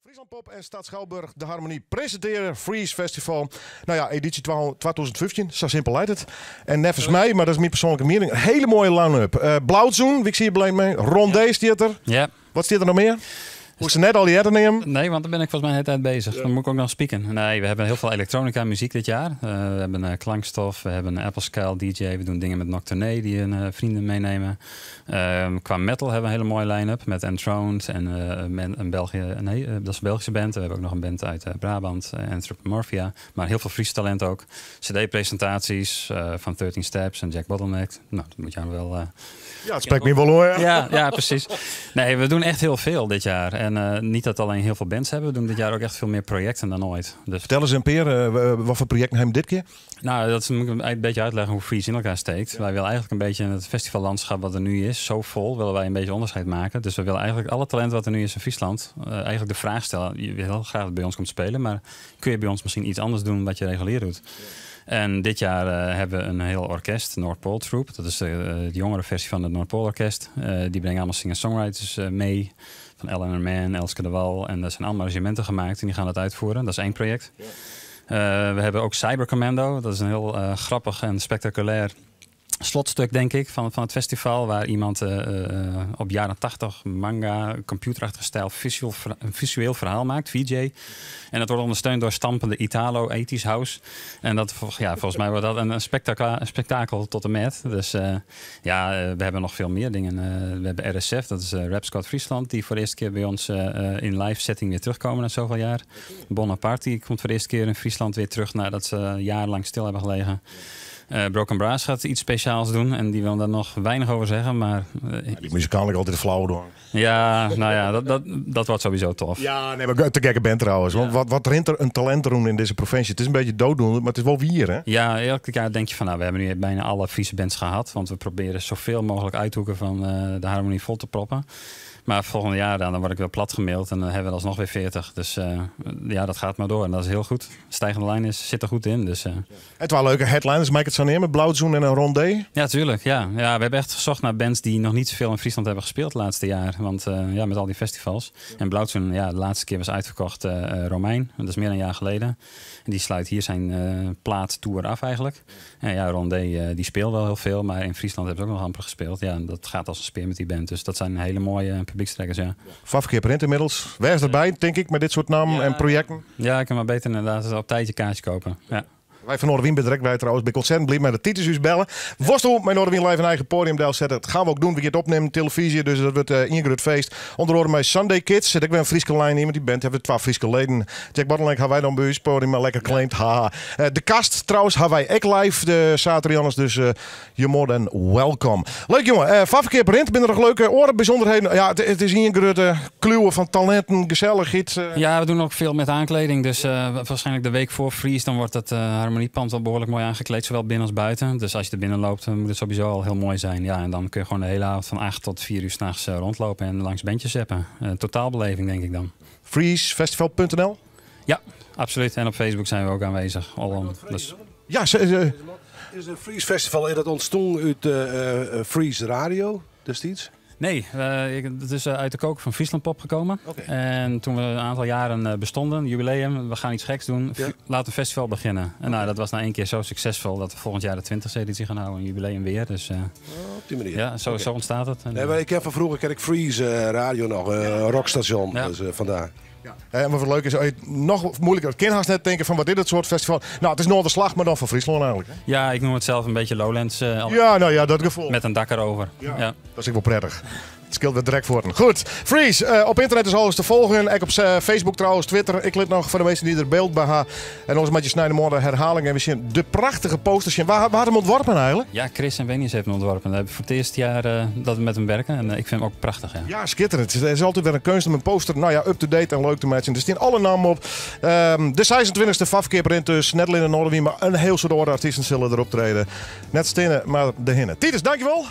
Friesland Pop en Stad Schouwburg de Harmonie presenteren Freeze Festival. Nou ja, editie 2015, zo simpel lijkt het. En nevens mij, maar dat is mijn persoonlijke mening, een hele mooie line-up. Blauwzoen, wie zie je blij mee? Rondé staat er. Ja. Wat staat er nog meer? Moest ze net al die herten nemen? Nee, want daar ben ik volgens mij de hele tijd bezig. Ja. Dan moet ik ook nog spieken. Nee, we hebben heel veel elektronica muziek dit jaar. We hebben Klankstof, we hebben Apple Scale DJ. We doen dingen met Nocturne die vrienden meenemen. Qua metal hebben we een hele mooie line-up met Enthroned en een dat is een Belgische band. We hebben ook nog een band uit Brabant, Anthropomorphia. Maar heel veel Fries talent ook. CD-presentaties van 13 Steps en Jack Bottleneck. Nou, dat moet je wel... Ja, het spreekt me wel hoor. Ja, precies. Nee, we doen echt heel veel dit jaar. En niet dat alleen heel veel bands hebben. We doen dit jaar ook echt veel meer projecten dan ooit. Dus... Vertel eens een keer, wat voor projecten hebben we dit keer? Nou, dat moet ik een beetje uitleggen hoe Freeze in elkaar steekt. Ja. Wij willen eigenlijk een beetje het festivallandschap wat er nu is, zo vol, willen wij een beetje onderscheid maken. Dus we willen eigenlijk alle talent wat er nu is in Friesland, eigenlijk de vraag stellen. Je wil heel graag dat het bij ons komt spelen, maar kun je bij ons misschien iets anders doen wat je regulier doet? Ja. En dit jaar hebben we een heel orkest, Noordpool Troop. Dat is de jongere versie van het Noordpool Orkest. Die brengen allemaal singer-songwriters mee. Van Ellen Erman, Elske de Wal. En er zijn allemaal arrangementen gemaakt en die gaan dat uitvoeren. Dat is één project. Ja. We hebben ook Cyber Commando. Dat is een heel grappig en spectaculair slotstuk, denk ik, van het festival. Waar iemand op jaren 80 manga, computerachtige stijl, een visueel verhaal maakt, VJ. En dat wordt ondersteund door stampende Italo, 80s house. En dat, volgens mij wordt dat een spektakel tot en met. Dus we hebben nog veel meer dingen. We hebben RSF, dat is Rap Squad Friesland, die voor de eerste keer bij ons in live setting weer terugkomen na zoveel jaar. Bonaparte, die komt voor de eerste keer in Friesland weer terug nadat ze jarenlang stil hebben gelegen. Broken Brass gaat iets speciaals doen en die wil daar nog weinig over zeggen, maar... die muzikaal altijd flauw door. Ja, nou ja, dat wordt sowieso tof. Ja, nee, maar te gekke band trouwens. Ja. Want wat rent er een talent te doen in deze provincie? Het is een beetje dooddoende, maar het is wel wier, hè? Ja, elke jaar denk je van, nou, we hebben nu bijna alle Friese bands gehad, want we proberen zoveel mogelijk uithoeken van de harmonie vol te proppen. Maar volgend jaar dan word ik weer plat gemaild en dan hebben we alsnog weer 40. Dus dat gaat maar door. En dat is heel goed. Stijgende lijn zit er goed in. Dus, Het waren leuke headliners, maak ik het zo neer, met Blauwzoen en een Rondé. Ja, tuurlijk. Ja, we hebben echt gezocht naar bands die nog niet zoveel in Friesland hebben gespeeld het laatste jaar. Want met al die festivals. En Blauwzoen, de laatste keer was uitverkocht Romein. Dat is meer dan een jaar geleden. En die sluit hier zijn plaattour af eigenlijk. En ja, Rondé die speelt wel heel veel. Maar in Friesland hebben ze ook nog amper gespeeld. Ja, dat gaat als een speer met die band. Dus dat zijn hele mooie publiekstrekkers, ja. Vafkeer print inmiddels. Wij is erbij, denk ik, met dit soort namen en projecten. Ja, ik kan maar beter inderdaad op tijdje kaartje kopen. Ja. Wij van Noorderwien bedrekt wij trouwens bij concert blijven met de Titus bellen. Worstel met Noorderwien live een eigen podium zetten. Dat gaan we ook doen. We gaan het opnemen televisie, dus dat wordt ingeruid feest. Onder andere met Sunday Kids. Zit ik weer een Frieske lijn in met die band. Hebben we 12 Frieske leden. Jack Bottleneck hebben wij dan bij ons podium maar lekker claimed. Haha. De kast trouwens hebben wij ook live de Saturianers, dus you're more than welcome. Leuk jongen. Vafkeer print. Binnen nog leuke oren bijzonderheden. Ja, het is ingeruid kluwen van talenten, gezelligheid. Ja, we doen ook veel met aankleding. Dus waarschijnlijk de week voor Freeze dan wordt het harmoniepand wel behoorlijk mooi aangekleed, zowel binnen als buiten. Dus als je er binnen loopt, dan moet het sowieso al heel mooi zijn. Ja, en dan kun je gewoon de hele avond van 8 tot 4 uur 's nachts rondlopen en langs bandjes zeppen. Totaalbeleving, denk ik dan. Freezefestival.nl? Ja, absoluut. En op Facebook zijn we ook aanwezig. Dus... Ja, is een Freeze Festival dat ontstond uit Freeze Radio destijds? Nee, het is uit de koker van Friesland Pop gekomen. Okay. En toen we een aantal jaren bestonden, jubileum, we gaan iets geks doen, laten een festival beginnen. En nou, dat was na 1 keer zo succesvol dat we volgend jaar de 20e editie gaan houden, een jubileum weer. Dus op die manier. Ja, zo ontstaat het. En, ik heb van vroeger Freeze Radio nog, een rockstation, dus vandaar. Ja. En wat leuk is, nog moeilijker. Ik kan net denken van wat is dit soort festival? Nou, het is Noorderslag, maar dan van Friesland eigenlijk. Hè? Ja, ik noem het zelf een beetje Lowlands. Dat gevoel. Met een dak erover. Ja. Dat is ook wel prettig. Het scheelt weer direct voor. Goed, Freeze. Op internet is alles te volgen. Ik op Facebook trouwens, Twitter. Ik let nog voor de mensen die er beeld bij hebben. En nog eens met je snijden herhaling. En we zien de prachtige posters. Waar hadden we hem ontworpen eigenlijk? Ja, Chris en Wenius hebben hem ontworpen. We hebben voor het eerste jaar dat we met hem werken. En ik vind hem ook prachtig. Ja, ja, schitterend. Het is altijd weer een kunst om een poster up-to-date en leuk te matchen. Er staan alle namen op. De 26e Vafkeer print dus. Net alleen in Noorderwien, maar een heel soort orde artiesten zullen erop treden. Net stenen, maar de hinnen. Titus, dankjewel.